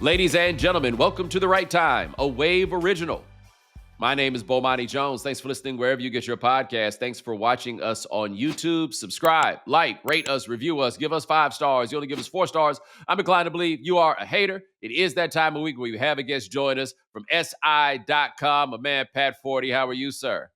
Ladies and gentlemen, welcome to The Right Time, a Wave original. My name is Bomani Jones. Thanks for listening wherever you get your podcast. Thanks for watching us on YouTube. Subscribe, like, rate us, review us, give us 5 stars. You only give us 4 stars. I'm inclined to believe you are a hater. It is that time of week where we have a guest join us from SI.com. My man, Pat Forde. How are you, sir?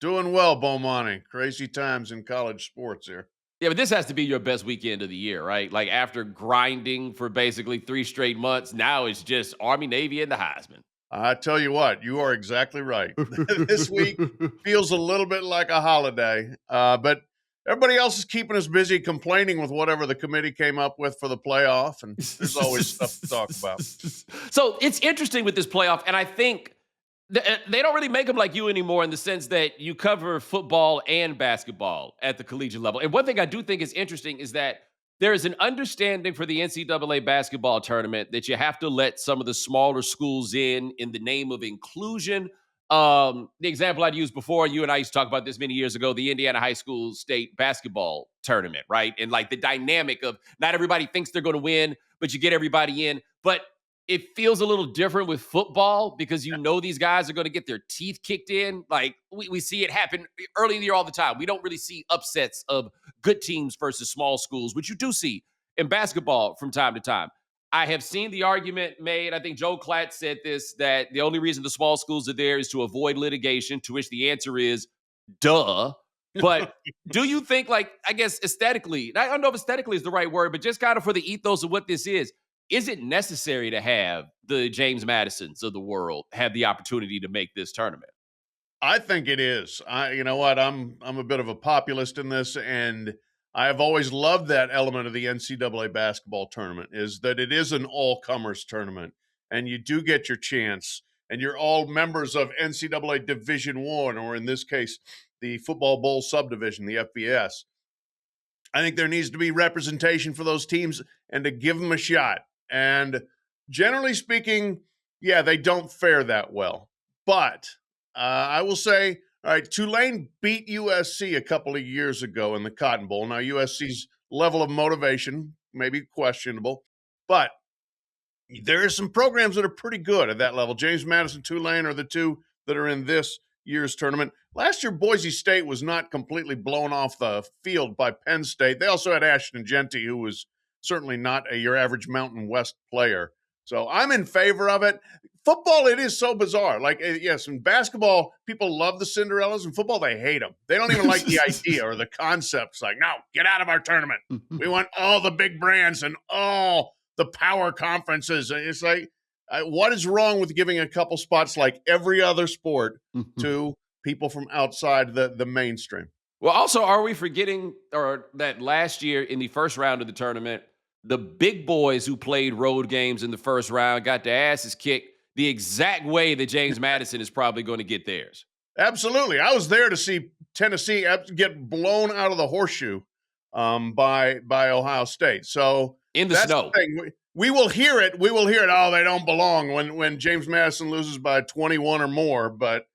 Doing well, Bomani. Crazy times in college sports here. Yeah, but this has to be your best weekend of the year, right? Like after grinding for basically 3 straight months, now it's just Army, Navy, and the Heisman. I tell you what, you are exactly right. This week feels a little bit like a holiday, but everybody else is keeping us busy complaining with whatever the committee came up with for the playoff, and there's always stuff to talk about. So it's interesting with this playoff, and I think they don't really make them like you anymore in the sense that you cover football and basketball at the collegiate level. And one thing I do think is interesting is that there is an understanding for the NCAA basketball tournament that you have to let some of the smaller schools in the name of inclusion. The example I'd used before, you and I used to talk about this many years ago, the Indiana high school state basketball tournament, right? And like the dynamic of not everybody thinks they're going to win, but you get everybody in. But it feels a little different with football because you know these guys are going to get their teeth kicked in. Like we see it happen early in the year all the time. We don't really see upsets of good teams versus small schools, which you do see in basketball from time to time. I have seen the argument made. I think Joe Klatt said this, that the only reason the small schools are there is to avoid litigation, to which the answer is, duh. But do you think, like, I guess aesthetically, I don't know if aesthetically is the right word, but just kind of for the ethos of what this is it necessary to have the James Madisons of the world have the opportunity to make this tournament? I think it is. You know what? I'm a bit of a populist in this, and I have always loved that element of the NCAA basketball tournament is that it is an all-comers tournament, and you do get your chance, and you're all members of NCAA Division I, or in this case, the Football Bowl subdivision, the FBS. I think there needs to be representation for those teams and to give them a shot. And generally speaking, yeah, they don't fare that well. But I will say, all right, Tulane beat USC a couple of years ago in the Cotton Bowl. Now, USC's level of motivation may be questionable, but there are some programs that are pretty good at that level. James Madison, Tulane are the two that are in this year's tournament. Last year, Boise State was not completely blown off the field by Penn State. They also had Ashton Genty, who was certainly not your average Mountain West player. So I'm in favor of it. Football, it is so bizarre. Like, yes, in basketball, people love the Cinderellas. In football, they hate them. They don't even like the idea or the concepts. Like, no, get out of our tournament. We want all the big brands and all the power conferences. It's like, what is wrong with giving a couple spots like every other sport to people from outside the mainstream? Well, also, are we forgetting that last year in the first round of the tournament, the big boys who played road games in the first round got their asses kicked the exact way that James Madison is probably going to get theirs? Absolutely. I was there to see Tennessee get blown out of the horseshoe by Ohio State. So in the snow. We will hear it. We will hear it. Oh, they don't belong when James Madison loses by 21 or more. But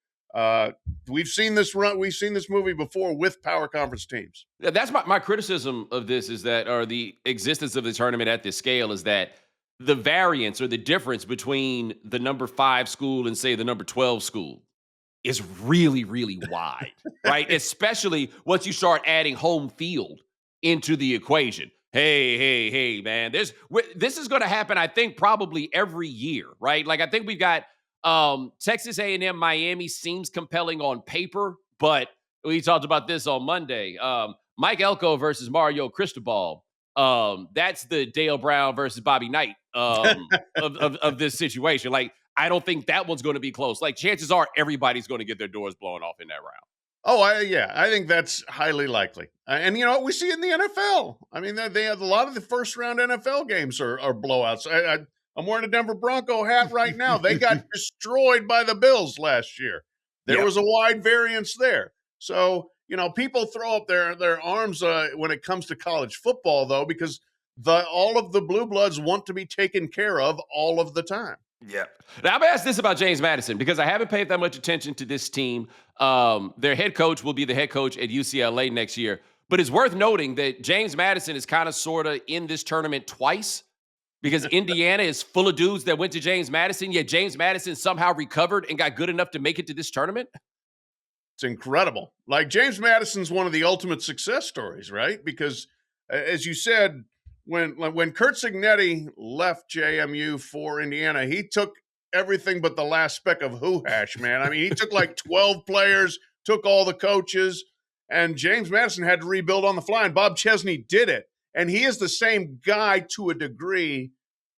we've seen this movie before with power conference teams. Yeah, that's my criticism of this is that, or the existence of the tournament at this scale, is that the variance or the difference between the number 5 school and, say, the number 12 school is really, really wide, right? Especially once you start adding home field into the equation. Hey, man, this is going to happen, I think, probably every year, right? Like, I think we've got Texas A&M, Miami seems compelling on paper, but we talked about this on Monday. Mike Elko versus Mario Cristobal. That's the Dale Brown versus Bobby Knight of this situation. Like, I don't think that one's going to be close. Like, chances are everybody's going to get their doors blown off in that round. Oh, I think that's highly likely. And, you know, we see it in the NFL. I mean, they have a lot of the first-round NFL games are blowouts. I'm wearing a Denver Bronco hat right now. They got destroyed by the Bills last year. There was a wide variance there. So, you know, people throw up their arms when it comes to college football, though, because all of the blue bloods want to be taken care of all of the time. Yeah. Now, I'm asked this about James Madison because I haven't paid that much attention to this team. Their head coach will be the head coach at UCLA next year. But it's worth noting that James Madison is kind of sort of in this tournament twice. Because Indiana is full of dudes that went to James Madison, yet James Madison somehow recovered and got good enough to make it to this tournament? It's incredible. Like James Madison's one of the ultimate success stories, right? Because as you said, when Kurt Signetti left JMU for Indiana, he took everything but the last speck of hoo hash, man. I mean, he took like 12 players, took all the coaches, and James Madison had to rebuild on the fly, and Bob Chesney did it. And he is the same guy to a degree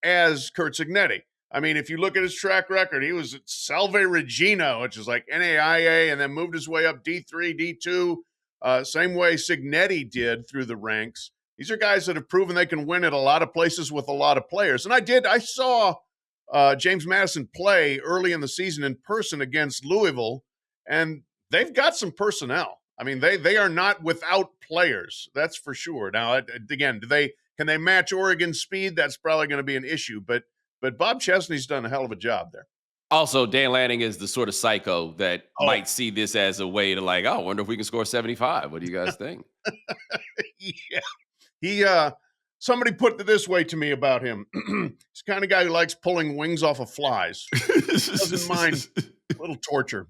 as Kurt Signetti. I mean, if you look at his track record, he was at Salve Regina, which is like NAIA, and then moved his way up D3, D2, same way Signetti did through the ranks. These are guys that have proven they can win at a lot of places with a lot of players. And I saw James Madison play early in the season in person against Louisville, and they've got some personnel. I mean, they are not without players, that's for sure. Now, again, can they match Oregon's speed? That's probably going to be an issue, but Bob Chesney's done a hell of a job there. Also, Dan Lanning is the sort of psycho that Oh. might see this as a way to like, oh, I wonder if we can score 75. What do you guys think? Yeah. He somebody put it this way to me about him. He's the kind of guy who likes pulling wings off of flies. Doesn't mind a little torture.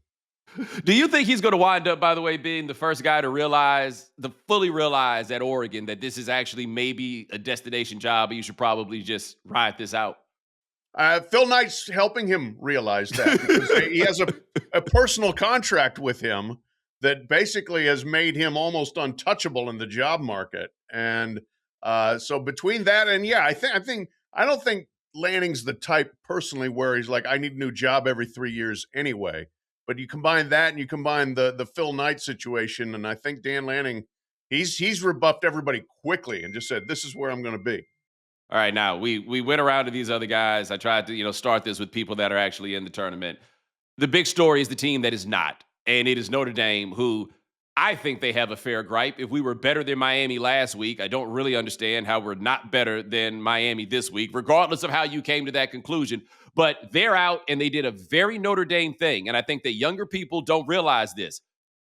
Do you think he's going to wind up, by the way, being the first guy to fully realize at Oregon that this is actually maybe a destination job, and you should probably just ride this out? Phil Knight's helping him realize that because he has a personal contract with him that basically has made him almost untouchable in the job market. And so between that and I don't think Lanning's the type personally where he's like, I need a new job every 3 years anyway. But you combine that and you combine the Phil Knight situation, and I think Dan Lanning, he's rebuffed everybody quickly and just said, this is where I'm going to be. All right, now we went around to these other guys. I tried to start this with people that are actually in the tournament. The big story is the team that is not, and it is Notre Dame, who I think they have a fair gripe. If we were better than Miami last week, I don't really understand how we're not better than Miami this week, regardless of how you came to that conclusion. But they're out, and they did a very Notre Dame thing, and I think that younger people don't realize this.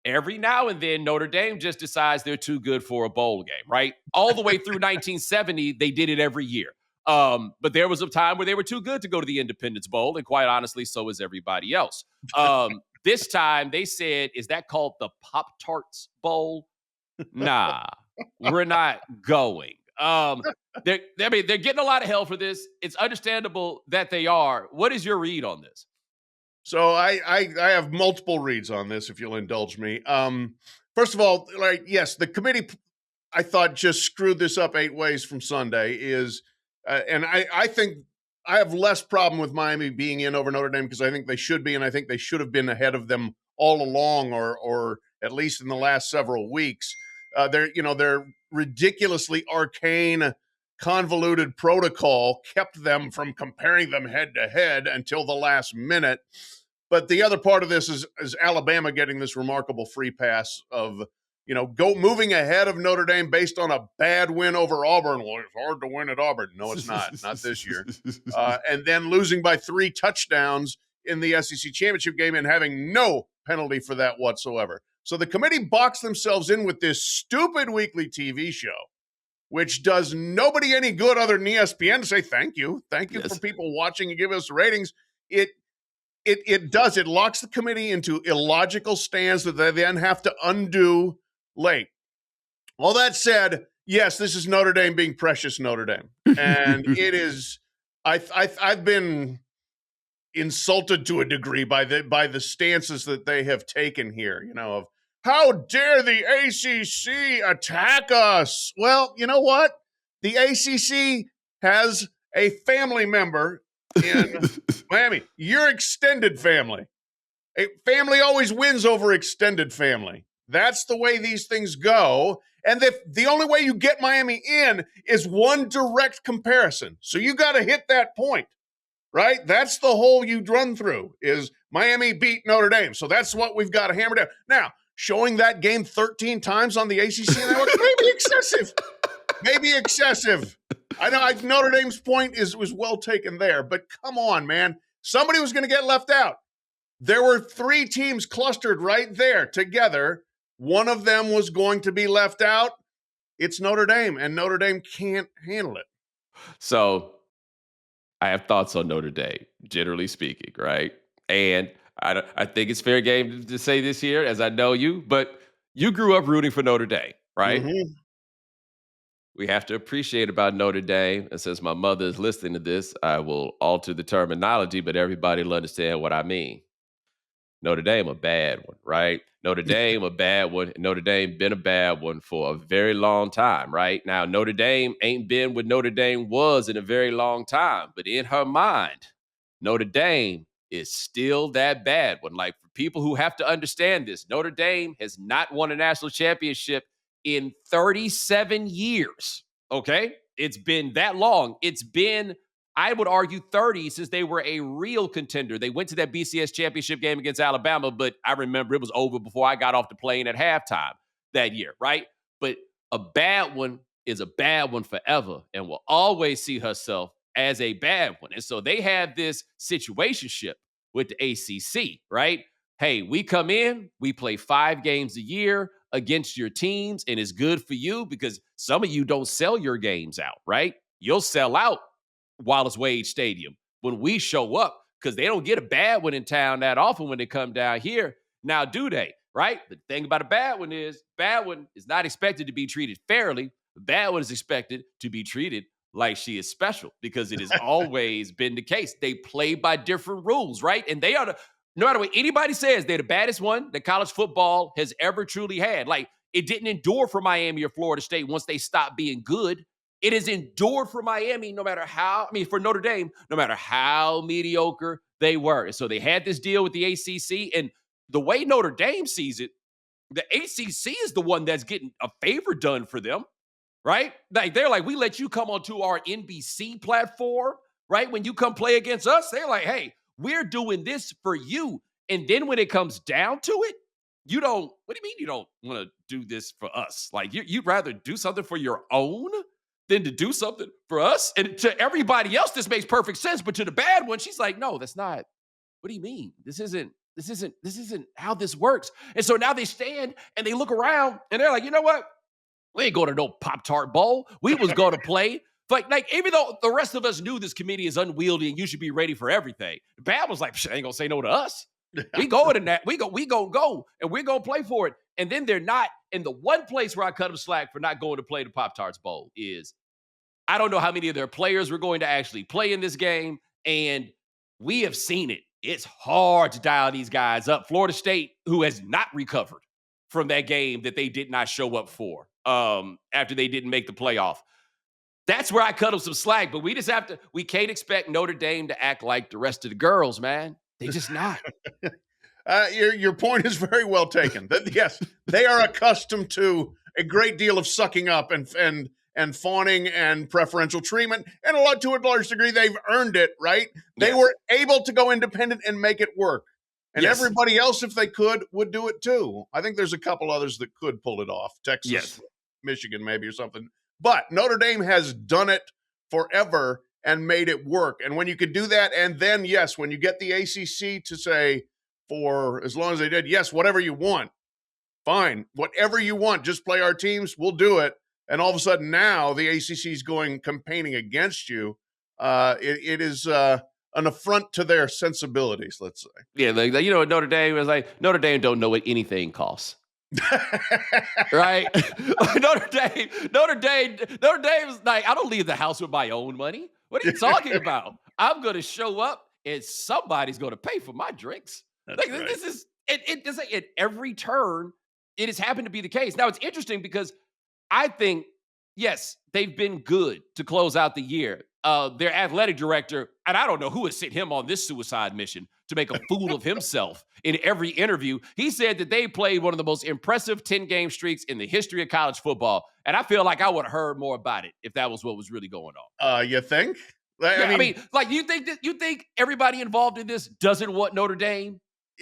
Every now and then, Notre Dame just decides they're too good for a bowl game, right? All the way through 1970, they did it every year. But there was a time where they were too good to go to the Independence Bowl, and quite honestly, so is everybody else. This time, they said, is that called the Pop-Tarts Bowl? Nah, we're not going. They're getting a lot of hell for this. It's understandable that they are. What is your read on this? So I have multiple reads on this, if you'll indulge me. First of all, yes, the committee, I thought, just screwed this up 8 ways from Sunday. And I think I have less problem with Miami being in over Notre Dame because I think they should be, and I think they should have been ahead of them all along, or at least in the last several weeks. Their ridiculously arcane, convoluted protocol kept them from comparing them head to head until the last minute. But the other part of this is Alabama getting this remarkable free pass of, moving ahead of Notre Dame based on a bad win over Auburn. Well, it's hard to win at Auburn. No, it's not this year. And then losing by 3 touchdowns in the SEC championship game and having no penalty for that whatsoever. So the committee boxed themselves in with this stupid weekly TV show, which does nobody any good other than ESPN to say thank you. Thank you for people watching and give us ratings. It does. It locks the committee into illogical stands that they then have to undo late. All that said, yes, this is Notre Dame being precious Notre Dame. And it is, I've been insulted to a degree by the stances that they have taken here, of how dare the ACC attack us? Well, you know what? The ACC has a family member in Miami. Your extended family. A family always wins over extended family. That's the way these things go. And the only way you get Miami in is one direct comparison. So you got to hit that point, right? That's the hole you run through, is Miami beat Notre Dame. So that's what we've got to hammer down. Now, showing that game 13 times on the ACC network may be excessive. Maybe excessive. I know Notre Dame's point was well taken there, but come on, man. Somebody was going to get left out. There were 3 teams clustered right there together. One of them was going to be left out. It's Notre Dame, and Notre Dame can't handle it. So I have thoughts on Notre Dame, generally speaking, right? And I think it's fair game to say this here, as I know you, but you grew up rooting for Notre Dame, right? Hmm. We have to appreciate about Notre Dame. And since my mother is listening to this, I will alter the terminology, but everybody will understand what I mean. Notre Dame a bad one, right? Notre Dame a bad one. Notre Dame been a bad one for a very long time, right? Now Notre Dame ain't been what Notre Dame was in a very long time, but in her mind, Notre Dame is still that bad one. Like for people who have to understand this, Notre Dame has not won a national championship in 37 years. Okay? It's been that long. It's been I would argue 30 since they were a real contender. They went to that BCS championship game against Alabama, but I remember it was over before I got off the plane at halftime that year, right? But a bad one is a bad one forever and will always see herself as a bad one. And so they have this situationship with the ACC, right? Hey, we come in, we play 5 games a year against your teams, and it's good for you because some of you don't sell your games out, right? You'll sell out Wallace Wade Stadium when we show up because they don't get a bad one in town that often when they come down here. Now, do they? Right? The thing about a bad one is not expected to be treated fairly. The bad one is expected to be treated like she is special because it has always been the case. They play by different rules, right? And they are no matter what anybody says, they're the baddest one that college football has ever truly had. Like it didn't endure for Miami or Florida State once they stopped being good. It has endured for Miami no matter how, for Notre Dame, no matter how mediocre they were. And so they had this deal with the ACC. And the way Notre Dame sees it, the ACC is the one that's getting a favor done for them, right? Like they're like, we let you come onto our NBC platform, right? When you come play against us, they're like, hey, we're doing this for you. And then when it comes down to it, you don't, what do you mean you don't want to do this for us? Like you'd rather do something for your own than to do something for us? And to everybody else, this makes perfect sense. But to the bad one, she's like, no, that's not. What do you mean? This isn't how this works. And so now they stand and they look around and they're like, you know what? We ain't going to no Pop-Tart Bowl. We was going to play. Like, even though the rest of us knew this committee is unwieldy and you should be ready for everything, the bad was like, ain't gonna say no to us. We going in that. We gonna go and we're gonna play for it. And then they're not. And the one place where I cut them slack for not going to play the Pop-Tarts Bowl is I don't know how many of their players were going to actually play in this game. And we have seen it. It's hard to dial these guys up. Florida State, who has not recovered from that game that they did not show up for after they didn't make the playoff. That's where I cut them some slack. But we can't expect Notre Dame to act like the rest of the girls, man. They just not. Your point is very well taken. That yes, they are accustomed to a great deal of sucking up and fawning and preferential treatment, and to a large degree, they've earned it. Right? They Yes. were able to go independent and make it work, and Yes. everybody else, if they could, would do it too. I think there's a couple others that could pull it off. Texas, Yes. Michigan, maybe or something. But Notre Dame has done it forever and made it work. And when you could do that, and then yes, when you get the ACC to say, for as long as they did, yes, whatever you want, fine, whatever you want, just play our teams, we'll do it. And all of a sudden now the ACC is campaigning against you. It is an affront to their sensibilities, let's say. Yeah, like Notre Dame was like Notre Dame don't know what anything costs. Right? Notre Dame is like, I don't leave the house with my own money. What are you talking about? I'm gonna show up and somebody's gonna pay for my drinks. That's Like right. this is it just like at every turn, it has happened to be the case. Now it's interesting because I think, yes, they've been good to close out the year. Their athletic director, and I don't know who has sent him on this suicide mission to make a fool of himself in every interview. He said that they played one of the most impressive 10-game streaks in the history of college football. And I feel like I would have heard more about it if that was what was really going on. You think? I mean, like you think everybody involved in this doesn't want Notre Dame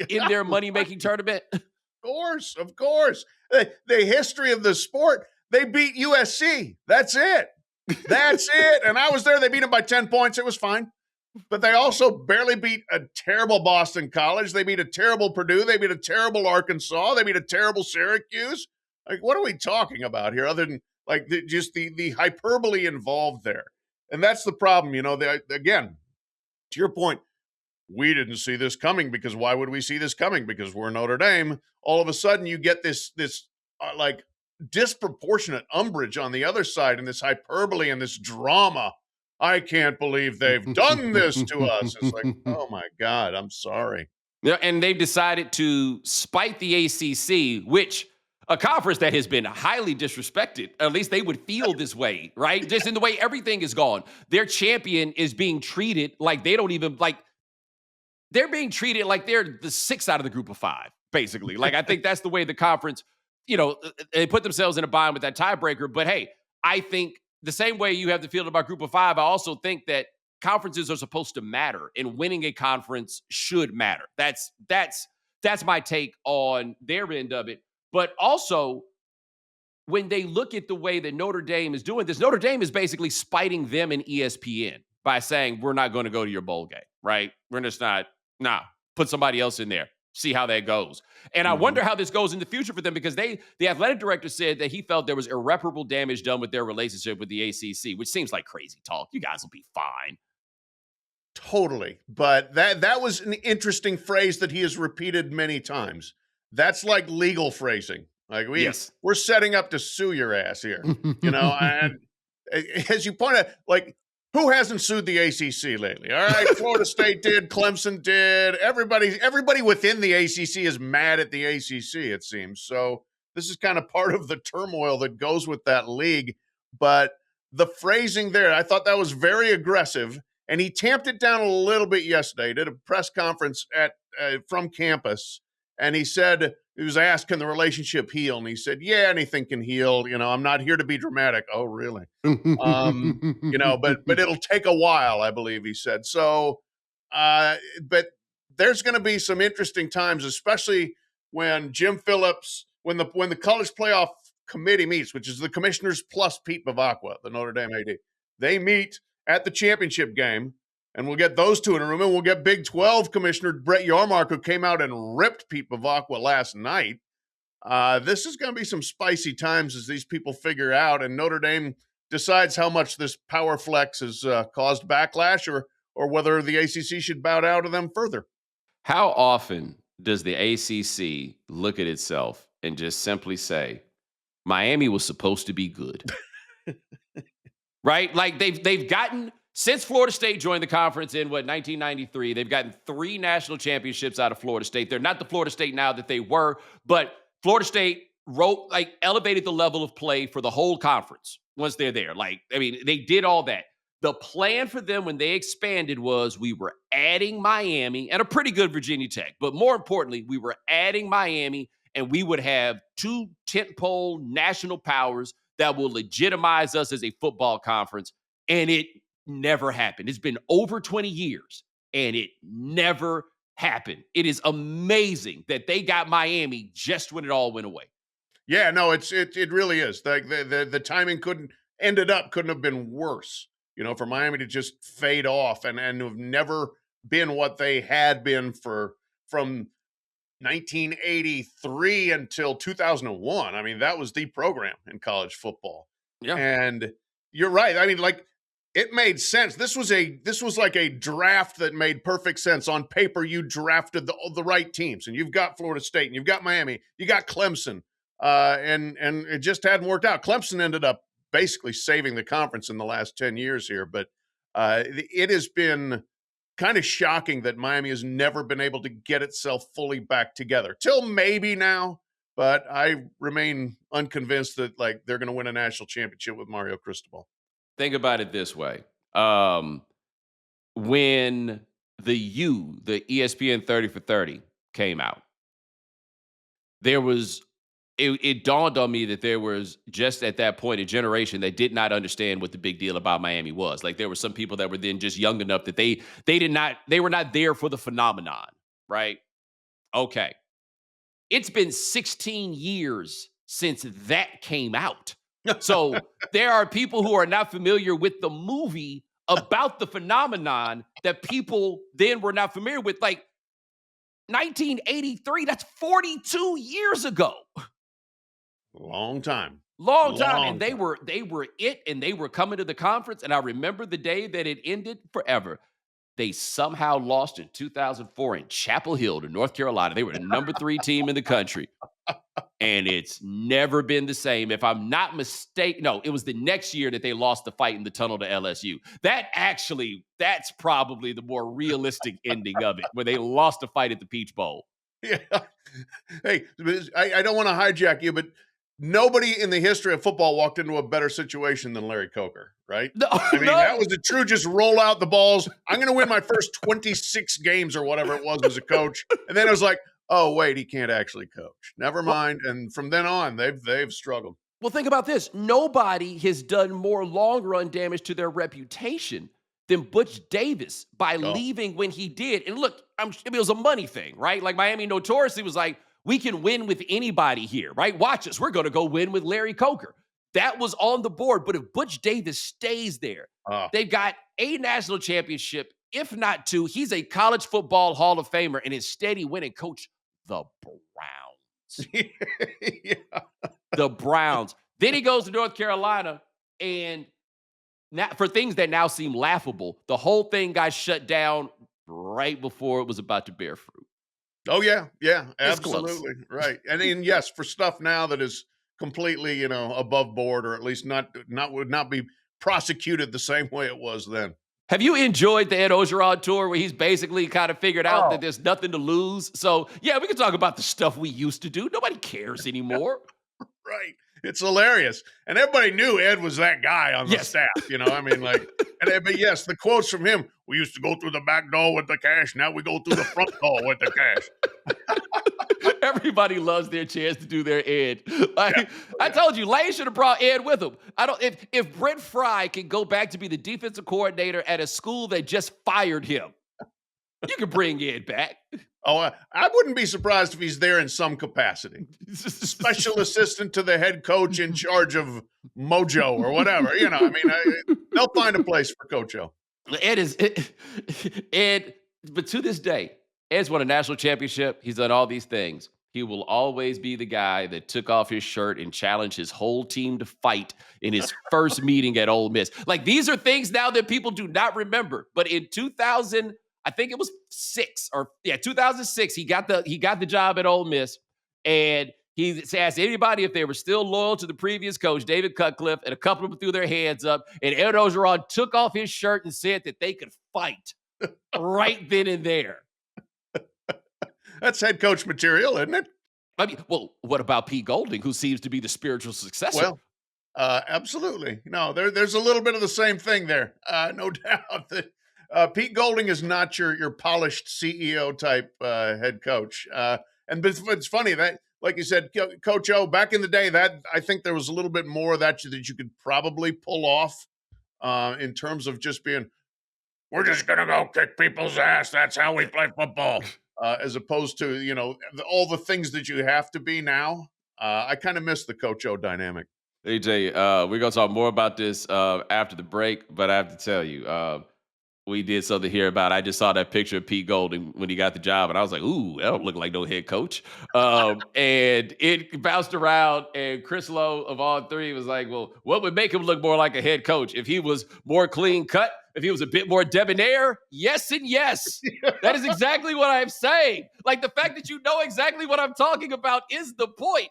in their money-making tournament? Of course. The history of the sport, they beat USC. That's it. That's it. And I was there. They beat them by 10 points. It was fine. But they also barely beat a terrible Boston College. They beat a terrible Purdue. They beat a terrible Arkansas. They beat a terrible Syracuse. Like, what are we talking about here other than like just the hyperbole involved there? And that's the problem. Again, To your point, we didn't see this coming because why would we see this coming? Because we're Notre Dame. All of a sudden, you get this like disproportionate umbrage on the other side, and this hyperbole and this drama. I can't believe they've done this to us. It's like, oh my God, I'm sorry. Yeah, and they've decided to spite the ACC, which a conference that has been highly disrespected. At least they would feel this way, right? Just in the way everything is gone. Their champion is being treated like they don't even like they're being treated like they're the six out of the group of five, basically. Like I think that's the way the conference, they put themselves in a bind with that tiebreaker. But hey, I think the same way you have the feeling about group of five, I also think that conferences are supposed to matter and winning a conference should matter. That's my take on their end of it. But also, when they look at the way that Notre Dame is doing this, Notre Dame is basically spiting them and ESPN by saying, we're not going to go to your bowl game, right? We're just not, nah, put somebody else in there, see how that goes. And I Mhm. wonder how this goes in the future for them because the athletic director said that he felt there was irreparable damage done with their relationship with the ACC, which seems like crazy talk. You guys will be fine. Totally. But that was an interesting phrase that he has repeated many times. That's like legal phrasing. Like Yes. we're setting up to sue your ass here. And as you point out, like who hasn't sued the ACC lately? All right, Florida State did, Clemson did. Everybody within the ACC is mad at the ACC, it seems. So this is kind of part of the turmoil that goes with that league. But the phrasing there, I thought that was very aggressive and he tamped it down a little bit yesterday. He did a press conference at from campus, and he said he was asked, "Can the relationship heal?" And he said, "Yeah, anything can heal. I'm not here to be dramatic." Oh, really? But it'll take a while, I believe he said. So, but there's going to be some interesting times, especially when Jim Phillips, when the college playoff committee meets, which is the commissioners plus Pete Bavacqua, the Notre Dame AD, they meet at the championship game, and we'll get those two in a room, and we'll get Big 12 Commissioner Brett Yarmark, who came out and ripped Pete Bavacqua last night. This is going to be some spicy times as these people figure out, and Notre Dame decides how much this power flex has caused backlash, or whether the ACC should bow down to them further. How often does the ACC look at itself and just simply say, Miami was supposed to be good? Right? Like they've gotten since Florida State joined the conference in 1993, they've gotten 3 national championships out of Florida State. They're not the Florida State now that they were, but Florida State elevated the level of play for the whole conference once they're there. Like, I mean, they did all that. The plan for them when they expanded was we were adding Miami and a pretty good Virginia Tech, but more importantly, we were adding Miami and we would have 2 tentpole national powers that will legitimize us as a football conference. And it never happened. It's been over 20 years and it never happened. It is amazing that they got Miami just when it all went away. Yeah, no, it really is. The timing couldn't have been worse. For Miami to just fade off and have never been what they had been from 1983 until 2001. I mean, that was the program in college football. Yeah. And you're right. I mean, like it made sense. This was like a draft that made perfect sense. On paper, you drafted the right teams, and you've got Florida State, and you've got Miami, you got Clemson, and it just hadn't worked out. Clemson ended up basically saving the conference in the last 10 years here, but it has been kind of shocking that Miami has never been able to get itself fully back together till maybe now. But I remain unconvinced that like they're going to win a national championship with Mario Cristobal. Think about it this way. When the ESPN 30 for 30 came out, there was it dawned on me that there was just at that point a generation that did not understand what the big deal about Miami was. Like there were some people that were then just young enough that they were not there for the phenomenon, right? Okay. It's been 16 years since that came out. So there are people who are not familiar with the movie about the phenomenon that people then were not familiar with. Like 1983, that's 42 years ago. Long time. Long time. And Long they time. were it and they were coming to the conference. And I remember the day that it ended forever. They somehow lost in 2004 in Chapel Hill to North Carolina. They were the number 3 team in the country. And it's never been the same. If I'm not mistaken, no, it was the next year that they lost the fight in the tunnel to LSU. That's probably the more realistic ending of it, where they lost the fight at the Peach Bowl. Yeah. Hey, I don't want to hijack you, but nobody in the history of football walked into a better situation than Larry Coker, right? No, I mean, no. that was a true just roll out the balls. I'm going to win my first 26 games or whatever it was as a coach. And then it was like, oh, wait, he can't actually coach. Never mind. And from then on, they've struggled. Well, think about this. Nobody has done more long run damage to their reputation than Butch Davis by Oh, leaving when he did. And look, it was a money thing, right? Like Miami notoriously was like, we can win with anybody here, right? Watch us. We're going to go win with Larry Coker. That was on the board. But if Butch Davis stays there, oh. they've got a national championship, if not 2. He's a college football Hall of Famer, and instead he went and coached the Browns. Yeah. The Browns. Then he goes to North Carolina, and now, for things that now seem laughable, the whole thing got shut down right before it was about to bear fruit. Oh, yeah. Yeah, It's close. absolutely. Right. And then, yes, for stuff now that is completely, above board, or at least would not be prosecuted the same way it was then. Have you enjoyed the Ed Ogeron tour where he's basically kind of figured out that Oh, there's nothing to lose? So, yeah, we can talk about the stuff we used to do. Nobody cares anymore. right. It's hilarious. And everybody knew Ed was that guy on the Yes. staff, I mean, like, but yes, the quotes from him, we used to go through the back door with the cash. Now we go through the front door with the cash. Everybody loves their chance to do their Ed. Like, Yeah. I told you, Lane should have brought Ed with him. If Brent Fry can go back to be the defensive coordinator at a school that just fired him, you can bring Ed back. Oh, I wouldn't be surprised if he's there in some capacity. Special assistant to the head coach in charge of Mojo or whatever. I mean, they'll find a place for Coach O. Ed, but to this day, Ed's won a national championship. He's done all these things. He will always be the guy that took off his shirt and challenged his whole team to fight in his first meeting at Ole Miss. Like, these are things now that people do not remember. But in 2000, I think it was 2006, he got the job at Ole Miss, and he asked anybody if they were still loyal to the previous coach, David Cutcliffe, and a couple of them threw their hands up, and Ed Ogeron took off his shirt and said that they could fight right then and there. That's head coach material, isn't it? I mean, well, what about Pete Golding, who seems to be the spiritual successor? Well, absolutely. No, there's a little bit of the same thing there. No doubt that Pete Golding is not your polished CEO type head coach. And it's funny that, like you said, Coach O, back in the day, that I think there was a little bit more of that you could probably pull off in terms of just being, we're just going to go kick people's ass. That's how we play football. As opposed to, all the things that you have to be now. I kind of miss the Coach O dynamic. AJ, we're going to talk more about this after the break, but I have to tell you, we did something here about, I just saw that picture of Pete Golding when he got the job, and I was like, ooh, that don't look like no head coach. And it bounced around, and Chris Lowe of All Three was like, well, what would make him look more like a head coach? If he was more clean cut, if he was a bit more debonair? Yes and yes. That is exactly what I'm saying. Like, the fact that you know exactly what I'm talking about is the point.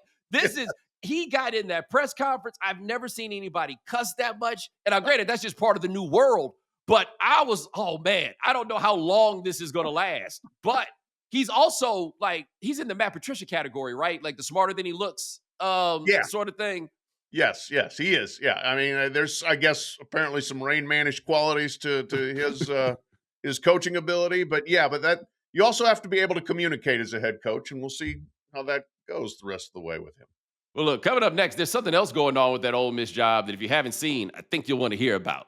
He got in that press conference. I've never seen anybody cuss that much. And granted, that's just part of the new world. But oh man, I don't know how long this is going to last. But he's also he's in the Matt Patricia category, right? Like the smarter than he looks Yeah. sort of thing. Yes, he is. Yeah, I mean, there's, I guess, apparently some Rain Manish qualities to his coaching ability. But that you also have to be able to communicate as a head coach, and we'll see how that goes the rest of the way with him. Well, look, coming up next, there's something else going on with that Ole Miss job that if you haven't seen, I think you'll want to hear about.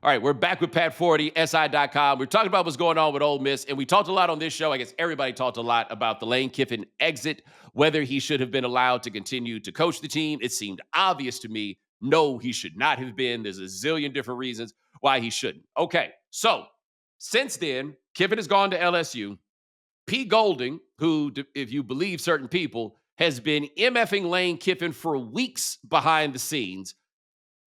All right, we're back with Pat Forde, SI.com. We're talking about what's going on with Ole Miss, and we talked a lot on this show. I guess everybody talked a lot about the Lane Kiffin exit, whether he should have been allowed to continue to coach the team. It seemed obvious to me, no, he should not have been. There's a zillion different reasons why he shouldn't. Okay, so since then, Kiffin has gone to LSU. Pete Golding, who, if you believe certain people, has been MFing Lane Kiffin for weeks behind the scenes.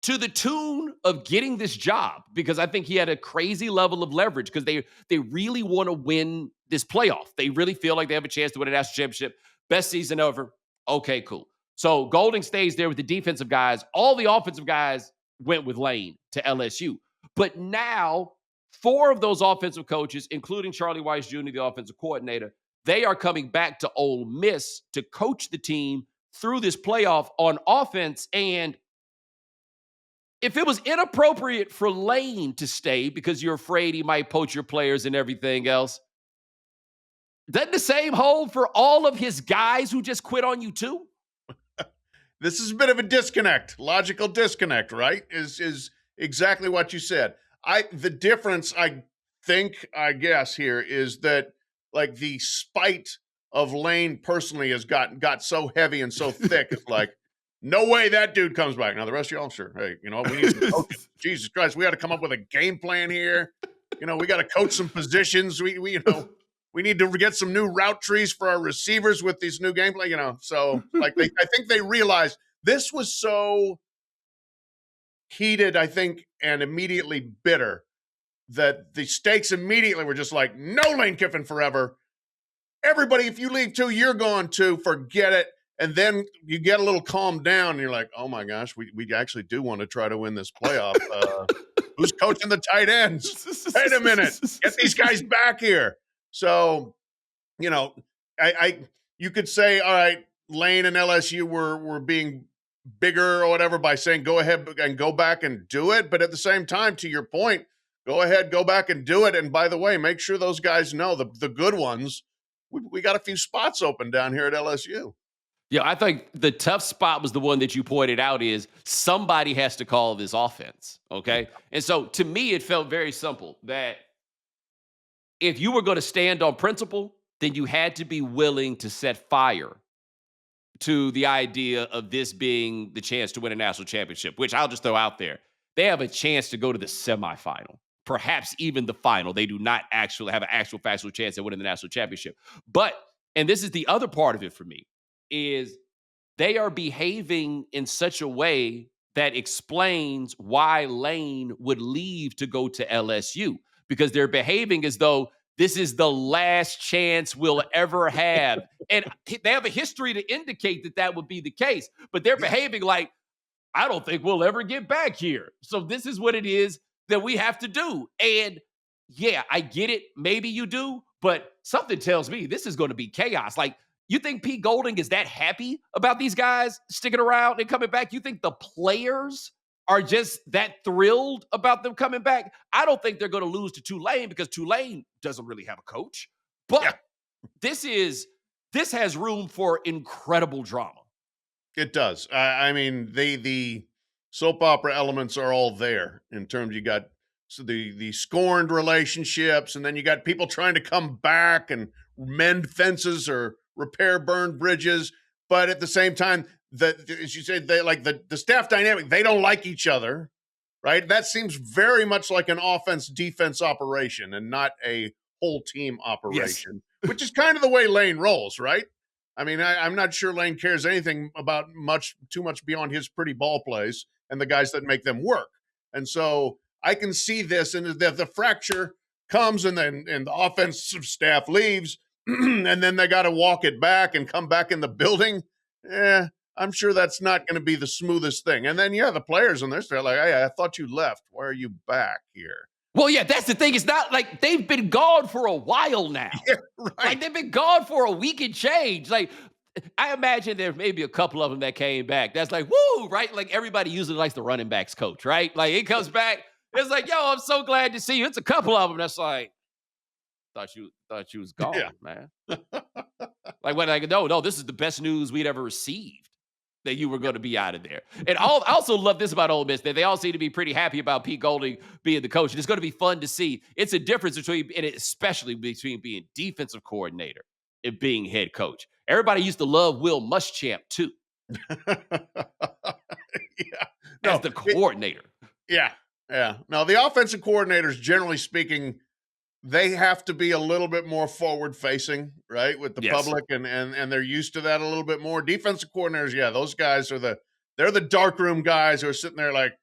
to the tune of getting this job, because I think he had a crazy level of leverage because they really want to win this playoff. They really feel like they have a chance to win a national championship. Best season ever. Okay, cool. So Golding stays there with the defensive guys. All the offensive guys went with Lane to LSU. But now, four of those offensive coaches, including Charlie Weiss Jr., the offensive coordinator, they are coming back to Ole Miss to coach the team through this playoff on offense. And if it was inappropriate for Lane to stay because you're afraid he might poach your players and everything else, doesn't the same hold for all of his guys who just quit on you too? This is a bit of a disconnect, logical disconnect, right? Is exactly what you said. The difference, I think, I guess here is that like the spite of Lane personally has got so heavy and so thick. It's like, no way that dude comes back. Now the rest of y'all, sure. Hey, we need some coaching. Jesus Christ, we got to come up with a game plan here. We got to coach some positions. We need to get some new route trees for our receivers with these new game plan. So like I think they realized this was so heated, I think, and immediately bitter that the stakes immediately were just like, no Lane Kiffin forever. Everybody, if you leave too, you're going to forget it. And then you get a little calmed down and you're like, oh my gosh, we actually do want to try to win this playoff. Who's coaching the tight ends? Wait a minute. Get these guys back here. So, you could say, all right, Lane and LSU were being bigger or whatever by saying, go ahead and go back and do it. But at the same time, to your point, go ahead, go back and do it. And by the way, make sure those guys know the good ones. We got a few spots open down here at LSU. Yeah, I think the tough spot was the one that you pointed out is somebody has to call this offense, okay? And so to me, it felt very simple that if you were going to stand on principle, then you had to be willing to set fire to the idea of this being the chance to win a national championship, which I'll just throw out there. They have a chance to go to the semifinal, perhaps even the final. They do not actually have an actual factual chance at winning the national championship. But, and this is the other part of it for me, is they are behaving in such a way that explains why Lane would leave to go to LSU, because they're behaving as though this is the last chance we'll ever have. And they have a history to indicate that that would be the case, but they're behaving like, I don't think we'll ever get back here. So this is what it is that we have to do. And yeah, I get it. Maybe you do, but something tells me this is going to be chaos. Like, you think Pete Golding is that happy about these guys sticking around and coming back? You think the players are just that thrilled about them coming back? I don't think they're going to lose to Tulane because Tulane doesn't really have a coach. But this has room for incredible drama. It does. I mean, the soap opera elements are all there in terms you got the scorned relationships, and then you got people trying to come back and mend fences or repair burned bridges. But at the same time, as you say, they like the staff dynamic, they don't like each other, right? That seems very much like an offense-defense operation and not a whole team operation, which is kind of the way Lane rolls, right? I mean, I'm not sure Lane cares anything about too much beyond his pretty ball plays and the guys that make them work. And so I can see this, and the fracture comes, and the offensive staff leaves, and then they got to walk it back and come back in the building. I'm sure that's not going to be the smoothest thing. And then, the players on their side are like, hey, I thought you left. Why are you back here? Well, yeah, that's the thing. It's not like they've been gone for a while now. Yeah, right. Like, they've been gone for a week and change. Like, I imagine there may be a couple of them that came back. That's like, woo, right? Like, everybody usually likes the running backs coach, right? Like, he comes back. It's like, yo, I'm so glad to see you. It's a couple of them that's like, thought you was gone, man. Like, when no, this is the best news we'd ever received, that you were going to be out of there. And I also love this about Ole Miss, that they all seem to be pretty happy about Pete Golding being the coach. And it's going to be fun to see. It's a difference between, and especially between being defensive coordinator and being head coach. Everybody used to love Will Muschamp too. As the coordinator. Yeah. Now, the offensive coordinators, generally speaking, they have to be a little bit more forward-facing, right, with the public, and they're used to that a little bit more. Defensive coordinators, those guys they're the darkroom guys who are sitting there like,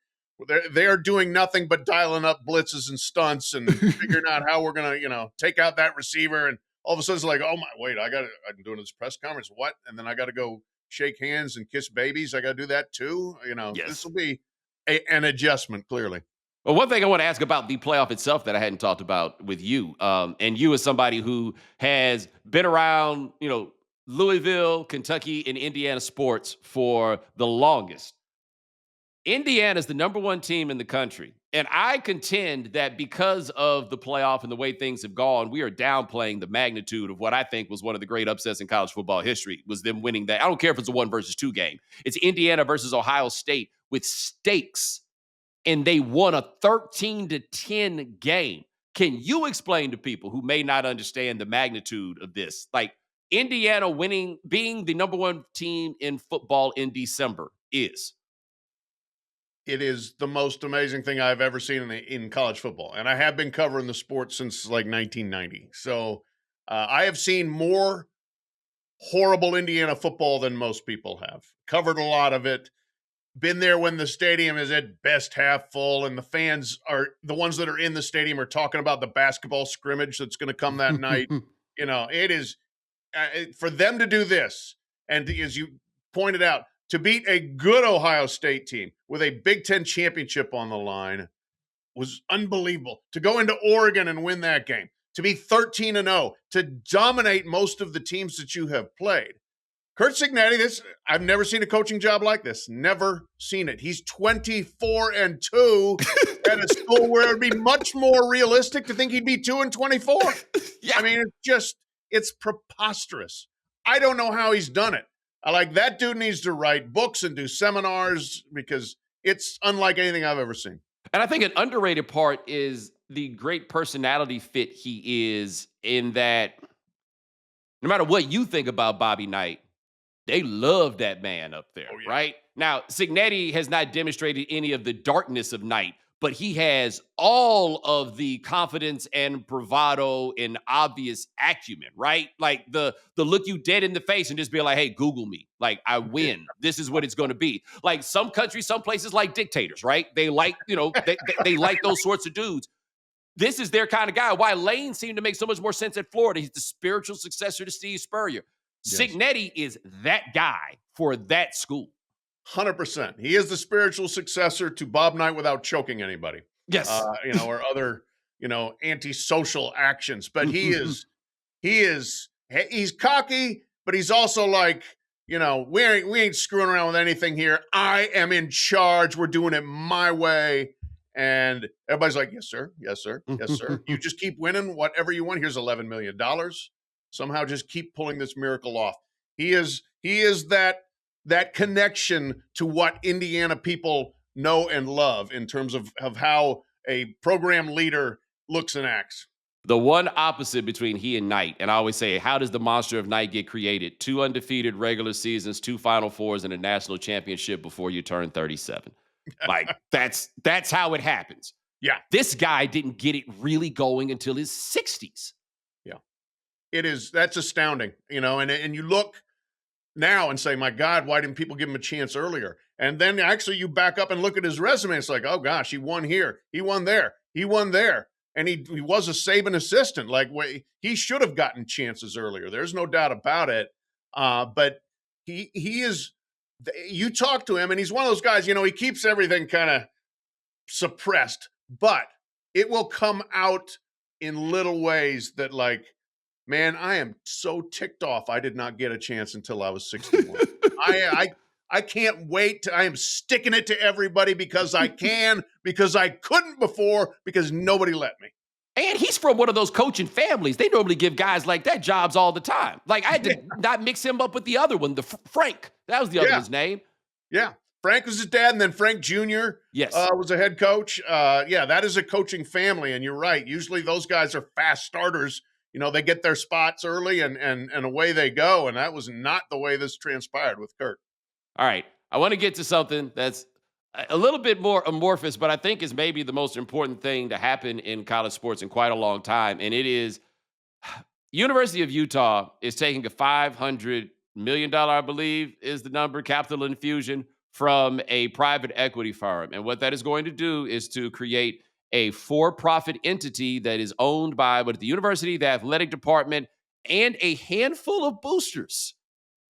They are doing nothing but dialing up blitzes and stunts and figuring out how we're gonna, take out that receiver. And all of a sudden it's like, oh my, wait, I'm doing this press conference. What? And then I got to go shake hands and kiss babies. I got to do that too. This Yes. will be an adjustment, clearly. Well, one thing I want to ask about the playoff itself that I hadn't talked about with you, and you as somebody who has been around, Louisville, Kentucky, and Indiana sports for the longest. Indiana is the number one team in the country. And I contend that because of the playoff and the way things have gone, we are downplaying the magnitude of what I think was one of the great upsets in college football history, was them winning that. I don't care if it's a 1-2 game. It's Indiana versus Ohio State with stakes, and they won a 13-10 game. Can you explain to people who may not understand the magnitude of this? Like Indiana winning, being the number one team in football in December is. It is the most amazing thing I've ever seen in college football. And I have been covering the sport since like 1990. So I have seen more horrible Indiana football than most people have. Covered a lot of it. Been there when the stadium is at best half full and the fans are the ones that are in the stadium are talking about the basketball scrimmage that's going to come that night. It is for them to do this. And as you pointed out, to beat a good Ohio State team with a Big Ten championship on the line was unbelievable. To go into Oregon and win that game, to be 13-0, to dominate most of the teams that you have played. Curt Cignetti, I've never seen a coaching job like this. Never seen it. He's 24-2 at a school where it would be much more realistic to think he'd be 2-24. Yeah. I mean, it's preposterous. I don't know how he's done it. That dude needs to write books and do seminars because it's unlike anything I've ever seen. And I think an underrated part is the great personality fit he is, in that no matter what you think about Bobby Knight, they love that man up there, right? Now, Cignetti has not demonstrated any of the darkness of Knight, but he has all of the confidence and bravado and obvious acumen, right? Like the look you dead in the face and just be like, hey, Google me. Like, I win. This is what it's going to be. Like some countries, some places like dictators, right? They like, they like those sorts of dudes. This is their kind of guy. Why Lane seemed to make so much more sense at Florida. He's the spiritual successor to Steve Spurrier. Yes. Cignetti is that guy for that school. 100%. He is the spiritual successor to Bob Knight without choking anybody. Yes. Or other, antisocial actions. But he's cocky, but he's also like, we ain't screwing around with anything here. I am in charge. We're doing it my way. And everybody's like, yes, sir. Yes, sir. Yes, sir. You just keep winning whatever you want. Here's $11 million. Somehow just keep pulling this miracle off. He is that connection to what Indiana people know and love in terms of how a program leader looks and acts. The one opposite between he and Knight, and I always say, how does the monster of Knight get created? 2 undefeated regular seasons, 2 Final Fours, and a national championship before you turn 37. Like, that's how it happens. Yeah. This guy didn't get it really going until his 60s. Yeah. That's astounding, and you look now and say, my God, why didn't people give him a chance earlier? And then actually you back up and look at his resume. It's like, oh gosh, he won here. He won there. He won there. And he was a Saban assistant. Like, he should have gotten chances earlier. There's no doubt about it. But he is, you talk to him and he's one of those guys, he keeps everything kind of suppressed, but it will come out in little ways that, like, man, I am so ticked off I did not get a chance until I was 61. I can't wait. I am sticking it to everybody because I can, because I couldn't before, because nobody let me. And he's from one of those coaching families. They normally give guys like that jobs all the time. Like, I had to not mix him up with the other one, Frank. That was the other one's name. Yeah. Frank was his dad, and then Frank Jr. Yes. Was a head coach. That is a coaching family, and you're right. Usually those guys are fast starters. They get their spots early and away they go. And that was not the way this transpired with Curt. All right. I want to get to something that's a little bit more amorphous, but I think is maybe the most important thing to happen in college sports in quite a long time. And it is University of Utah is taking a $500 million, I believe is the number, capital infusion from a private equity firm. And what that is going to do is to create a for-profit entity that is owned by the university, the athletic department, and a handful of boosters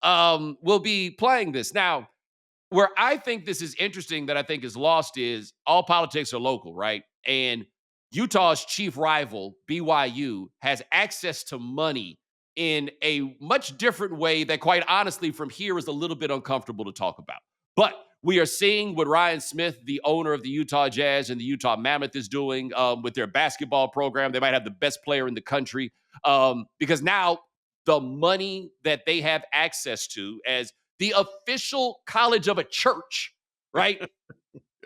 will be playing this. Now, where I think this is interesting that I think is lost is all politics are local, right? And Utah's chief rival, BYU, has access to money in a much different way that, quite honestly, from here is a little bit uncomfortable to talk about. But we are seeing what Ryan Smith, the owner of the Utah Jazz and the Utah Mammoth, is doing with their basketball program. They might have the best player in the country because now the money that they have access to as the official college of a church, right?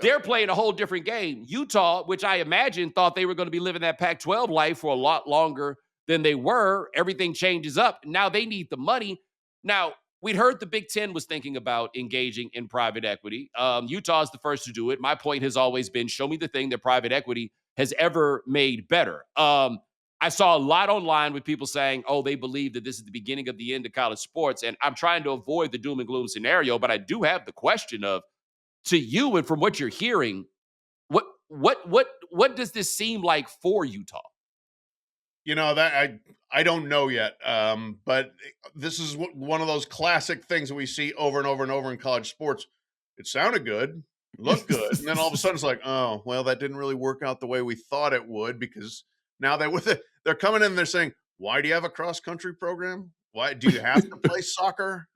They're playing a whole different game. Utah, which I imagine thought they were going to be living that Pac 12 life for a lot longer than they were, everything changes up. Now they need the money. Now, we'd heard the Big Ten was thinking about engaging in private equity. Utah is the first to do it. My point has always been show me the thing that private equity has ever made better. I saw a lot online with people saying, oh, they believe that this is the beginning of the end of college sports. And I'm trying to avoid the doom and gloom scenario, but I do have the question of, to you and from what you're hearing, what does this seem like for Utah? That I don't know yet. But this is one of those classic things that we see over and over and over in college sports. It sounded good, looked good, and then all of a sudden it's like, oh, well, that didn't really work out the way we thought it would because now they're coming in and they're saying, why do you have a cross country program? Why do you have to play soccer?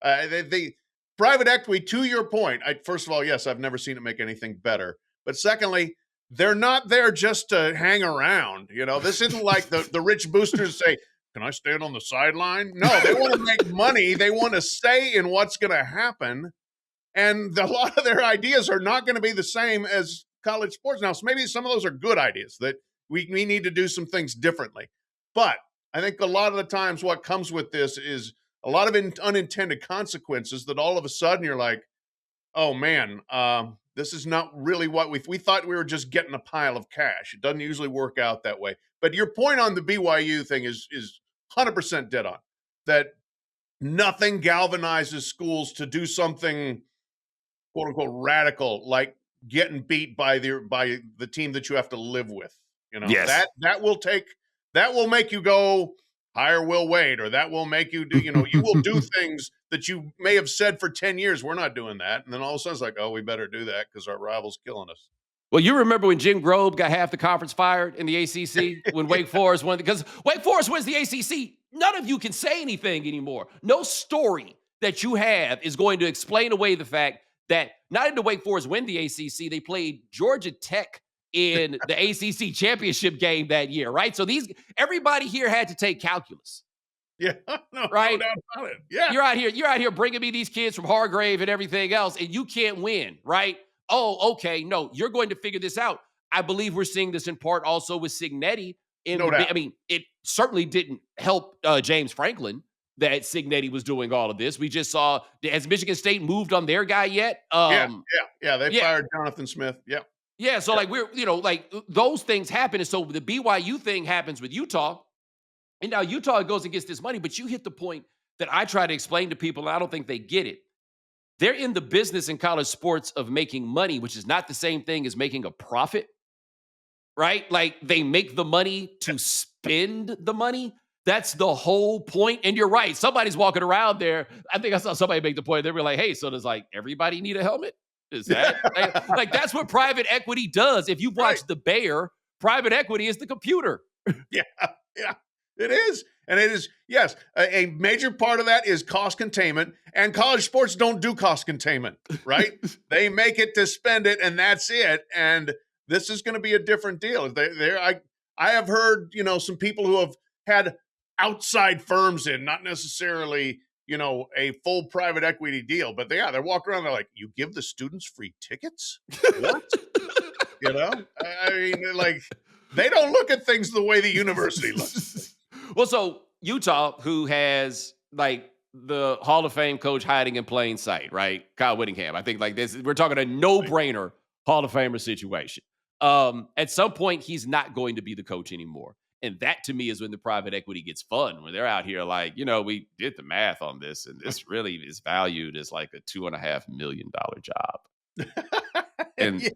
They private equity. To your point, first of all, yes, I've never seen it make anything better. But secondly, they're not there just to hang around. This isn't like the rich boosters say, can I stand on the sideline? No, they want to make money. They want to say in what's going to happen. And a lot of their ideas are not going to be the same as college sports now. So maybe some of those are good ideas that we need to do some things differently. But I think a lot of the times what comes with this is a lot of unintended consequences that all of a sudden you're like, oh man, this is not really what we thought we were just getting a pile of cash. It doesn't usually work out that way. But your point on the BYU thing is 100% dead on. That nothing galvanizes schools to do something quote unquote radical like getting beat by the team that you have to live with. Yes. That will make you go hire Will Wade, or that will make you do, you will do things that you may have said for 10 years, we're not doing that. And then all of a sudden it's like, oh, we better do that because our rival's killing us. Well, you remember when Jim Grobe got half the conference fired in the ACC when Wake Forest won? Because Wake Forest wins the ACC. None of you can say anything anymore. No story that you have is going to explain away the fact that not only did Wake Forest win the ACC, they played Georgia Tech in the ACC championship game that year, right? So everybody here had to take calculus. Yeah, no, right? No doubt about it. Yeah, you're out here bringing me these kids from Hargrave and everything else, and you can't win, right? Oh, okay, no, you're going to figure this out. I believe we're seeing this in part also with Cignetti. I mean, it certainly didn't help James Franklin that Cignetti was doing all of this. We just saw, has Michigan State moved on their guy yet? Yeah. They fired Jonathan Smith. Yeah. Yeah, so like those things happen. And so the BYU thing happens with Utah. And now Utah goes and gets this money, but you hit the point that I try to explain to people, and I don't think they get it. They're in the business in college sports of making money, which is not the same thing as making a profit, right? Like they make the money to spend the money. That's the whole point. And you're right. Somebody's walking around there. I think I saw somebody make the point. They were like, hey, so does like everybody need a helmet? Is that like that's what private equity does? If you've watched The Bear, private equity is the computer. Yeah, it is. And it is, yes, a major part of that is cost containment. And college sports don't do cost containment, right? They make it to spend it, and that's it. And this is going to be a different deal. I have heard, some people who have had outside firms in, not necessarily a full private equity deal, but they're walking around, they're like, you give the students free tickets? What? I mean, like, they don't look at things the way the university looks. Well, so Utah, who has like the Hall of Fame coach hiding in plain sight, right? Kyle Whittingham. I think like this, we're talking a no-brainer Hall of Famer situation. At some point, he's not going to be the coach anymore. And that to me is when the private equity gets fun, when they're out here like, we did the math on this, and this really is valued as like a $2.5 million job. And Yeah.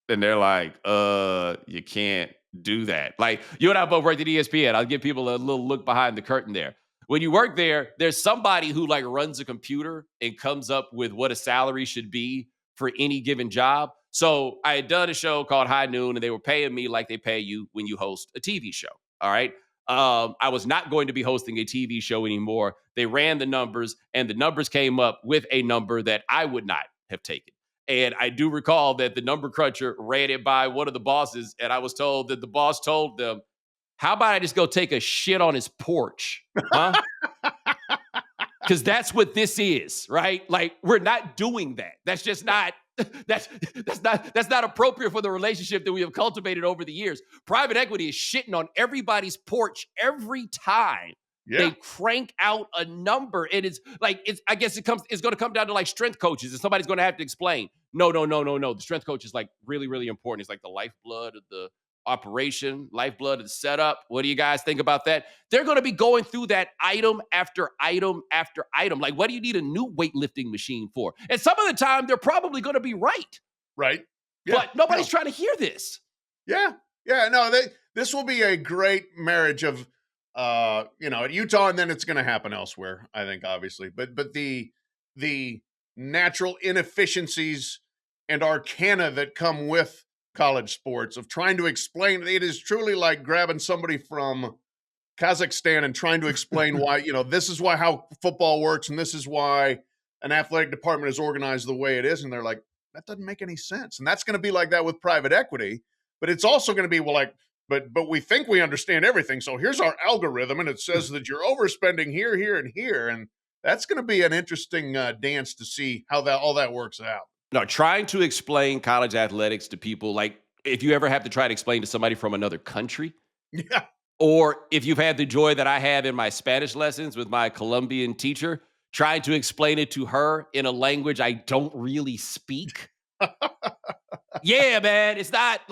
and they're like, you can't do that. Like, you and I both worked at ESPN. I'll give people a little look behind the curtain there. When you work there, there's somebody who like runs a computer and comes up with what a salary should be for any given job. So I had done a show called High Noon, and they were paying me like they pay you when you host a TV show. All right. I was not going to be hosting a TV show anymore. They ran the numbers, and the numbers came up with a number that I would not have taken. And I do recall that the number cruncher ran it by one of the bosses, and I was told that the boss told them, "How about I just go take a shit on his porch?" Huh? Because that's what this is, right? Like, we're not doing that. That's just not that's not appropriate for the relationship that we have cultivated over the years. Private equity is shitting on everybody's porch every time Yeah. they crank out a number. And it's like, I guess it's going to come down to like strength coaches, and somebody's going to have to explain, no, no, no, no, no. The strength coach is like really, really important. It's like the lifeblood of the operation, lifeblood of the setup. What do you guys think about that? They're going to be going through that item after item after item. Like, what do you need a new weightlifting machine for? And some of the time, they're probably going to be right, Right. Yeah. but nobody's No. trying to hear this. Yeah. Yeah. No, this will be a great marriage of, at Utah, and then it's going to happen elsewhere, I think, obviously. But the natural inefficiencies and arcana that come with college sports of trying to explain it is truly like grabbing somebody from Kazakhstan and trying to explain why, this is why how football works, and this is why an athletic department is organized the way it is. And they're like, that doesn't make any sense. And that's going to be like that with private equity. But it's also going to be, well, like, but we think we understand everything. So here's our algorithm, and it says that you're overspending here, here, and here. And that's going to be an interesting dance to see how all that works out. No, trying to explain college athletics to people, like if you ever have to try to explain to somebody from another country, Yeah. or if you've had the joy that I have in my Spanish lessons with my Colombian teacher, trying to explain it to her in a language I don't really speak. Yeah, man, it's not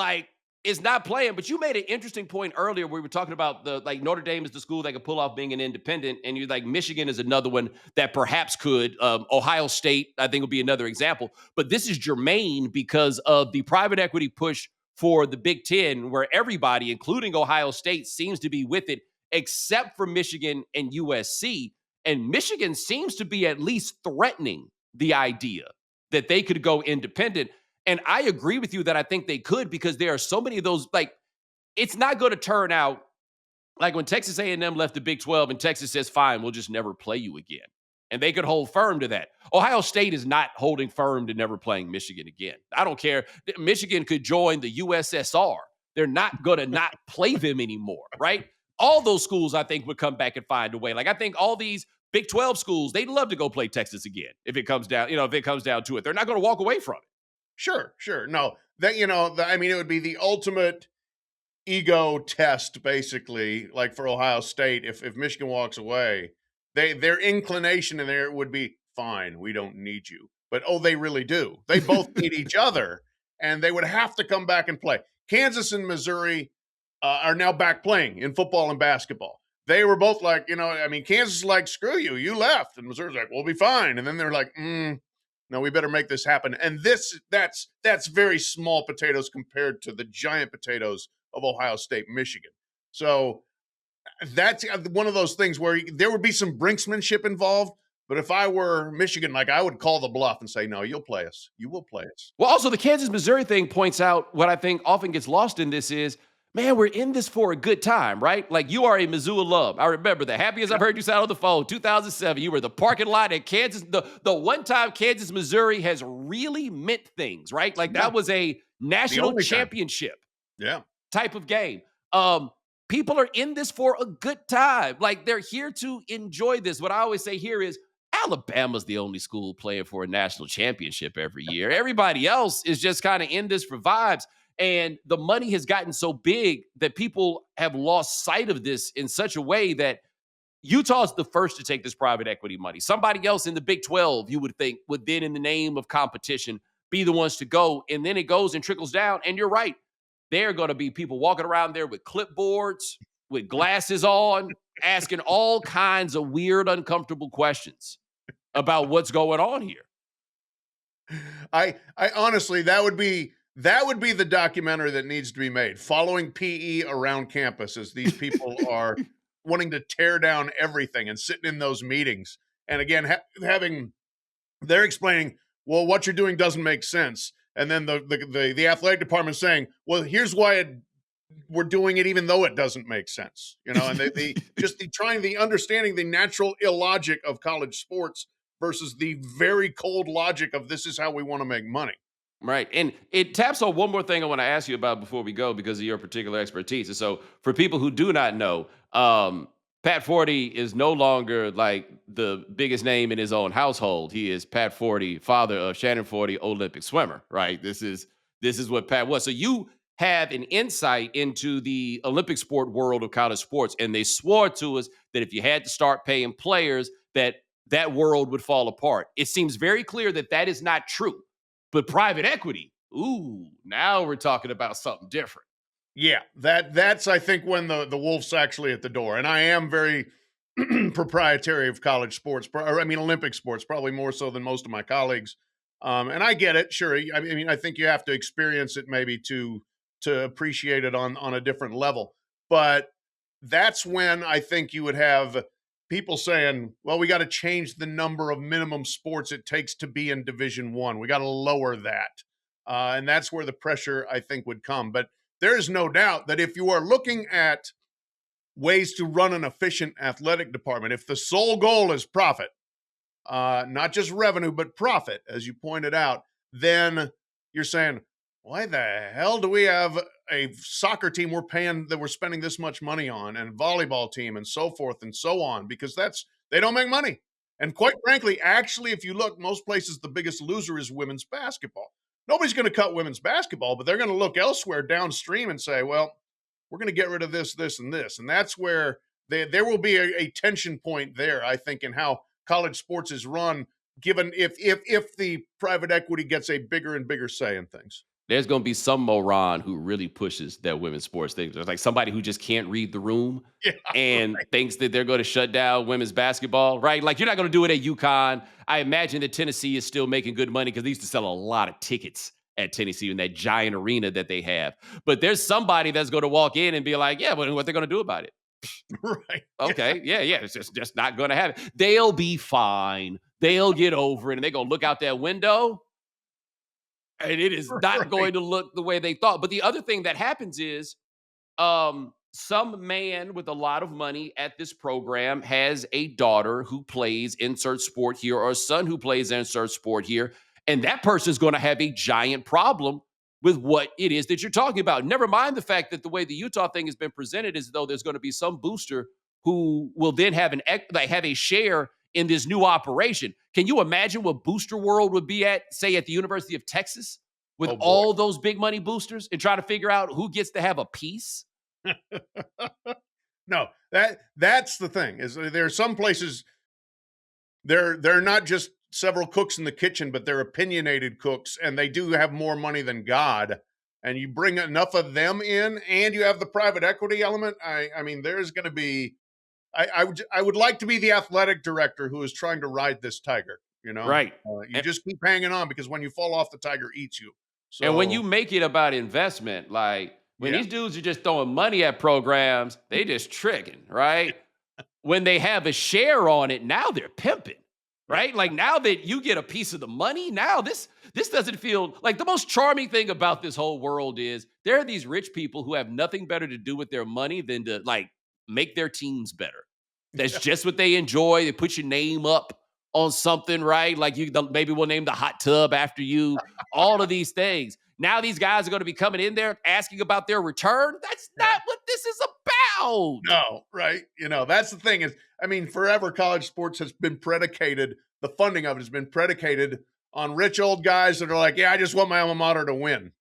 playing. But you made an interesting point earlier where we were talking about the like Notre Dame is the school that could pull off being an independent, and you're like Michigan is another one that perhaps could. Ohio State, I think, would be another example. But this is germane because of the private equity push for the Big Ten, where everybody, including Ohio State, seems to be with it, except for Michigan and USC. And Michigan seems to be at least threatening the idea that they could go independent. And I agree with you that I think they could, because there are so many of those, like, it's not going to turn out like when Texas A&M left the Big 12 and Texas says, fine, we'll just never play you again. And they could hold firm to that. Ohio State is not holding firm to never playing Michigan again. I don't care. Michigan could join the USSR. They're not going to not play them anymore, right? All those schools, I think, would come back and find a way. Like, I think all these Big 12 schools, they'd love to go play Texas again if it comes down, if it comes down to it. They're not going to walk away from it. Sure. No, that, it would be the ultimate ego test, basically, like for Ohio State. If Michigan walks away, their inclination in there would be, fine, we don't need you. But, they really do. They both need each other, and they would have to come back and play. Kansas and Missouri are now back playing in football and basketball. They were both like, Kansas is like, screw you, you left. And Missouri's like, we'll be fine. And then they're like, no, we better make this happen. And that's very small potatoes compared to the giant potatoes of Ohio State, Michigan. So that's one of those things where there would be some brinksmanship involved. But if I were Michigan, like, I would call the bluff and say, no, you'll play us. You will play us. Well, also the Kansas-Missouri thing points out what I think often gets lost in this is, man, we're in this for a good time, right? Like, you are a Mizzou alum. I remember the happiest I've heard you sound on the phone, 2007. You were the parking lot at Kansas. The one time Kansas, Missouri has really meant things, right? Like, that was a national championship type of game. People are in this for a good time. Like, they're here to enjoy this. What I always say here is, Alabama's the only school playing for a national championship every year. Everybody else is just kind of in this for vibes. And the money has gotten so big that people have lost sight of this in such a way that Utah's the first to take this private equity money. Somebody else in the Big 12, you would think, would then, in the name of competition, be the ones to go. And then it goes and trickles down. And you're right. There are going to be people walking around there with clipboards, with glasses on, asking all kinds of weird, uncomfortable questions about what's going on here. I honestly, that would be the documentary that needs to be made. Following PE around campus as these people are wanting to tear down everything and sitting in those meetings. And again, having they're explaining, well, what you're doing doesn't make sense. And then the athletic department saying, well, here's why we're doing it even though it doesn't make sense. And the understanding the natural illogic of college sports versus the very cold logic of this is how we want to make money. Right. And it taps on one more thing I want to ask you about before we go because of your particular expertise. And so, for people who do not know, Pat Forty is no longer like the biggest name in his own household. He is Pat Forty, father of Shannon Forty, Olympic swimmer, right? This is what Pat was. So you have an insight into the Olympic sport world of college sports, and they swore to us that if you had to start paying players, that world would fall apart. It seems very clear that that is not true. But private equity, ooh, now we're talking about something different. Yeah, that's I think when the wolf's actually at the door. And I am very proprietary of college sports, or I mean Olympic sports, probably more so than most of my colleagues. And I get it, sure. I mean, I think you have to experience it maybe to appreciate it on a different level. But that's when I think you would have people saying, "Well, we got to change the number of minimum sports it takes to be in Division One. We got to lower that," and that's where the pressure I think would come. But there is no doubt that if you are looking at ways to run an efficient athletic department, if the sole goal is profit, not just revenue, but profit, as you pointed out, then you're saying, why the hell do we have a soccer team we're spending this much money on, and volleyball team and so forth and so on? Because they don't make money. And quite frankly, actually, if you look, most places, the biggest loser is women's basketball. Nobody's going to cut women's basketball, but they're going to look elsewhere downstream and say, well, we're going to get rid of this, this, and this. And that's where there will be a tension point there, I think, in how college sports is run, given if the private equity gets a bigger and bigger say in things. There's going to be some moron who really pushes that women's sports thing. There's like somebody who just can't read the room Yeah, and right. thinks that they're going to shut down women's basketball, right? Like you're not going to do it at UConn. I imagine that Tennessee is still making good money because they used to sell a lot of tickets at Tennessee in that giant arena that they have. But there's somebody that's going to walk in and be like, yeah, but what they're going to do about it? Right. Okay, yeah. It's just not going to happen. They'll be fine. They'll get over it, and they're going to look out that window and it is not Right. going to look the way they thought. But the other thing that happens is some man with a lot of money at this program has a daughter who plays insert sport here or a son who plays insert sport here. And that person is going to have a giant problem with what it is that you're talking about. Never mind the fact that the way the Utah thing has been presented is though there's going to be some booster who will then have have a share in this new operation. Can you imagine what Booster World would be at, say, at the University of Texas with Oh boy. all those big money boosters and try to figure out who gets to have a piece? No, that's the thing. Is there are some places they're not just several cooks in the kitchen, but they're opinionated cooks, and they do have more money than God. And you bring enough of them in, and you have the private equity element. I mean, there's going to be. I would like to be the athletic director who is trying to ride this tiger. Right. You just keep hanging on because when you fall off, the tiger eats you. And when So you make it about investment, like when yeah, these dudes are just throwing money at programs, they just tricking, right? When they have a share on it, now they're pimping, yeah, right? Like now that you get a piece of the money, now this doesn't feel like the most charming thing about this whole world is there are these rich people who have nothing better to do with their money than to like make their teams better. That's yeah. just what they enjoy. They put your name up on something, right? Like maybe we'll name the hot tub after you. All of these things. Now these guys are going to be coming in there asking about their return. That's Yeah. not what this is about. No, right. That's the thing is, I mean, forever college sports has been predicated, the funding of it has been predicated on rich old guys that are like, yeah, I just want my alma mater to win.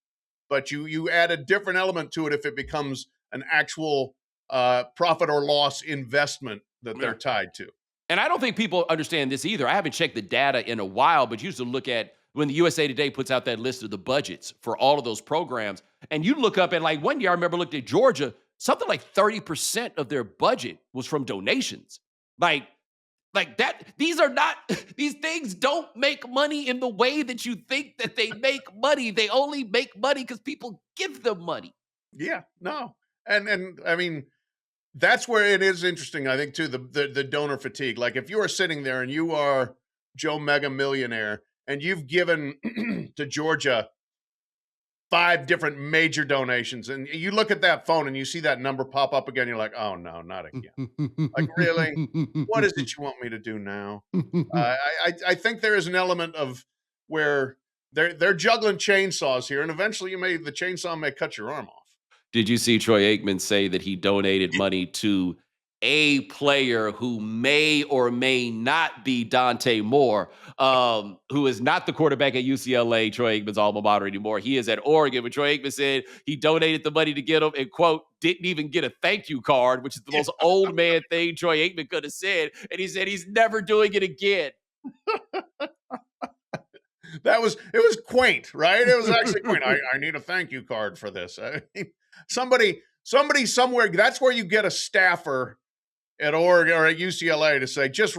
But you add a different element to it if it becomes an actual profit or loss investment that Yeah. they're tied to. And I don't think people understand this either. I haven't checked the data in a while, but you used to look at when the USA Today puts out that list of the budgets for all of those programs. And you look up and like one year, I remember looked at Georgia, something like 30% of their budget was from donations. Like, like that, these are not, these things don't make money in the way that you think that they make money. They only make money because people give them money. Yeah, no. And I mean, that's where it is interesting, I think, too, the donor fatigue. Like if you are sitting there and you are Joe Mega Millionaire and you've given to Georgia 5 different major donations, and you look at that phone and you see that number pop up again, you're like, "Oh, no, not again." Like, really? What is it you want me to do now? I think there is an element of where they're juggling chainsaws here, and eventually the chainsaw may cut your arm off. Did you see Troy Aikman say that he donated money to a player who may or may not be Dante Moore, who is not the quarterback at UCLA, Troy Aikman's alma mater anymore. He is at Oregon. But Troy Aikman said he donated the money to get him and, quote, didn't even get a thank you card, which is the most old man thing Troy Aikman could have said. And he said he's never doing it again. It was quaint, right? It was actually quaint. I need a thank you card for this. I mean, somebody somewhere, that's where you get a staffer at Oregon or at UCLA to say, just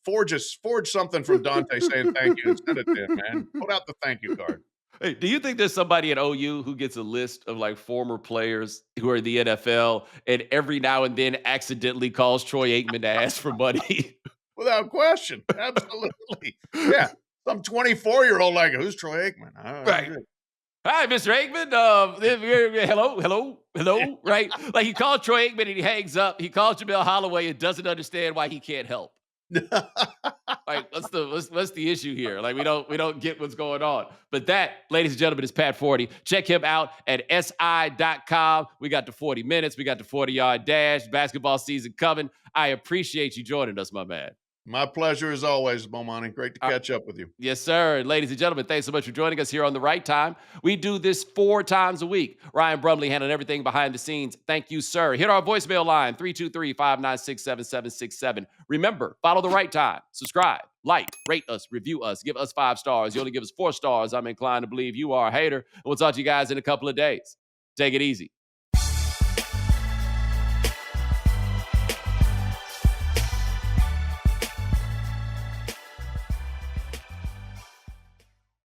forge something from Dante saying thank you and send it to him, man. Put out the thank you card. Hey, do you think there's somebody at OU who gets a list of like former players who are in the NFL and every now and then accidentally calls Troy Aikman to ask for money? Without question. Absolutely. Yeah. Some 24-year-old like, who's Troy Aikman? Right. Hi, Mr. Aikman. Hello. Right? Like he called Troy Aikman and he hangs up. He called Jamel Holloway and doesn't understand why he can't help. Like, what's the issue here? Like, we don't get what's going on. But that, ladies and gentlemen, is Pat Forde. Check him out at si.com. We got the 40 minutes. We got the 40-yard dash. Basketball season coming. I appreciate you joining us, my man. My pleasure as always, Bomani. Great to catch up with you. Yes, sir. Ladies and gentlemen, thanks so much for joining us here on The Right Time. We do this 4 times a week. Ryan Brumley handling everything behind the scenes. Thank you, sir. Hit our voicemail line, 323-596-7767. Remember, follow The Right Time. Subscribe, like, rate us, review us, give us 5 stars. You only give us 4 stars, I'm inclined to believe you are a hater. And we'll talk to you guys in a couple of days. Take it easy.